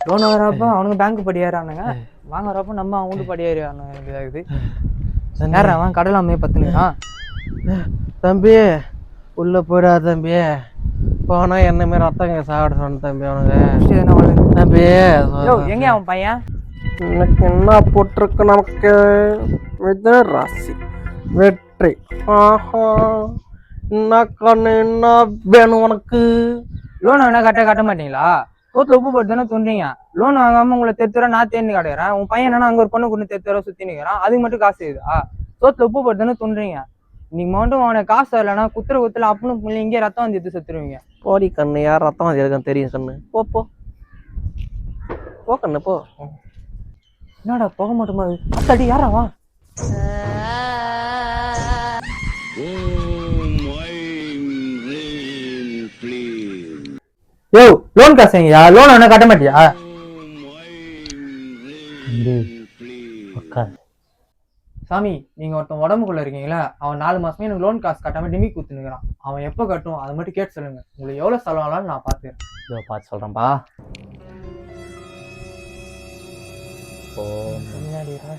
Loan வாங்குறப்ப அவனுக்கு bank படி ஏறானுங்க, வாங்குறப்ப நம்ம அவங்க வீட்டு படி ஏறியானுங்க. யாரா அவன் கடலாமே பத்துனுங்க. தம்பி உள்ள போயிடா தம்பி, போனா என்ன மாதிரி ரத்தங்க சாப்பிட சொன்ன தம்பி அவனுக்கு. தம்பி எங்க அவன் பையன்? எனக்கு என்ன போட்டிருக்கு, நமக்கு மித ராசி வெற்றி. ஆஹா, என்ன கண்ணு என்ன வேணும் உனக்கு? லோன் வேணா கட்ட மாட்டீங்களா? சோத்துல உப்பு போட்டு தானே தோன்றீங்க. லோன் வாங்காம உங்களை தெத்துற நான் தேர்ந்து கிடைக்கிறேன். உன் பையன் என்னன்னா அங்க ஒரு பொண்ணு கொண்டு தெத்துற சுத்தி நிற்கிறான், அதுக்கு மட்டும் காசு இருக்குதா? சோத்துல உப்பு போட்டு தானே தோன்றீங்க. நீங்க மட்டும் அவனை காசு வரலன்னா குத்துற அப்பனும் இங்கே ரத்தம் வந்து எடுத்து செத்துருவீங்க. போடி கண்ணு, யார் ரத்தம் வந்து இருக்குன்னு தெரியும் கண்ணு. போ போ போ கண்ணு போ. என்னடா போக மாட்டோமா? அத்தடி யாராவா? யோ லோன் காசுங்கயா, லோன் வேணா கட்ட மாட்டியா? சாமி, நீங்க ஒருத்தன் உடம்புக்குள்ள இருக்கீங்களா, அவன் 4 மாசமே எனக்கு லோன் காசு கட்டாம டிமி குத்துனுக்குறான். அவன் எப்ப கட்டும் அதை மட்டும் கேட்டு சொல்லுங்க. உங்களுக்கு எவ்வளவு செலவானாலும் நான் பாத்துக்கிறேன். இதோ பார்த்து சொல்றேன்பா. முன்னாடியா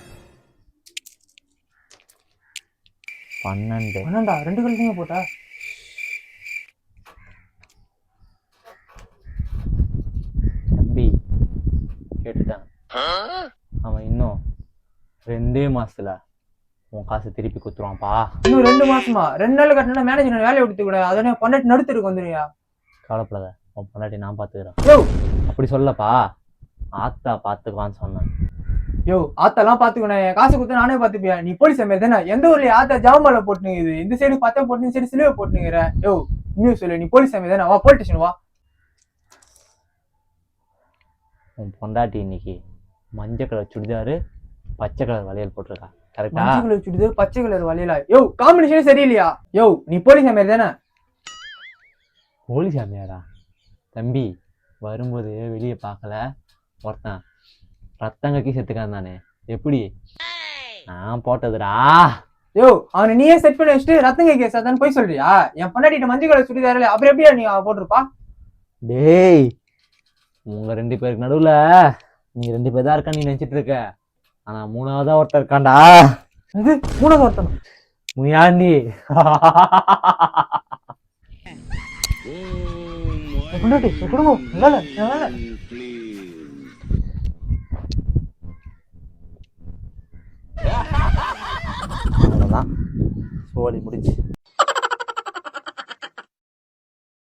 12 2 கழுத்தையும் போட்டா. தம்பி கேட்டுட்டான், அவன் இன்னும் 2 மாசத்துல உன் காசு திருப்பி குத்துருவான்ப்பா. இன்னும் 2 மாசமா? 2 நாள் கட்டினா மேனேஜர் வேலையை விட்டு கூட அதனே பொண்டாட்டி நடுத்துருக்கு வந்துருவியா? கவலைப்படாத, உன் பொண்டாட்டி நான் பாத்துக்கிறேன். யோ அப்படி சொல்லப்பா, ஆத்தா பாத்துக்குவான்னு சொன்னேன். யோ ஆத்தெல்லாம் பாத்துக்கணும், என் காசு கொடுத்து நானே பாத்துப்பியா? நீ போலீஸ் மாதிரி தானே? எந்த ஊர்லயே ஆத்தா ஜாமால போட்டுனுங்குது, இந்த சைடு பத்தா போட்டு இந்த சைடு சிலுவை போட்டுனுங்கிற. யோ இன்னும் சொல்லு, நீ போலீஸ் மாதிரி தானே? வா போலீஸ் ஸ்டேஷன் வா. உன் பொண்டாட்டி இன்னைக்கு மஞ்சள் கலர் சுடிதாரு பச்சை கலர் வளையல் போட்டிருக்கா, கரெக்டா? மஞ்சள் கலர் சுடிதார் பச்சை கலர் வளையலா? யோ காம்பினேஷன் சரியில்லையா? யோ நீ போலீஸ் மாதிரி தானே? போலீஸ் சாமியாரா? தம்பி வரும்போது வெளியே பார்க்கல, ஒருத்தன் ரத்தங்கக்கி செத்துக்கான் தானே, எப்படி? நான் போட்டதுடா. யோ அவனை நீயே செட் பண்ணி வச்சுட்டு ரத்தங்க கேஸ் அதான் போய் சொல்றியா? என் பொண்டாட்டிட்ட மஞ்சள் கலர் சுடிதார் அப்புறம் எப்படியா நீ போட்டிருப்பா? டேய், உங்க 2 பேருக்கு நடுவுல நீ 2 பேர் தான் இருக்கா நீ நினைச்சிட்டு இருக்க, ஆனா 3ஆவதா ஒருத்தர் இருக்காண்டா. அது 3ஆவது ஒருத்தன் முயாண்டி. பொண்டாட்டி குடும்பம் அவ்வளவுதான், சோழி முடிச்சு.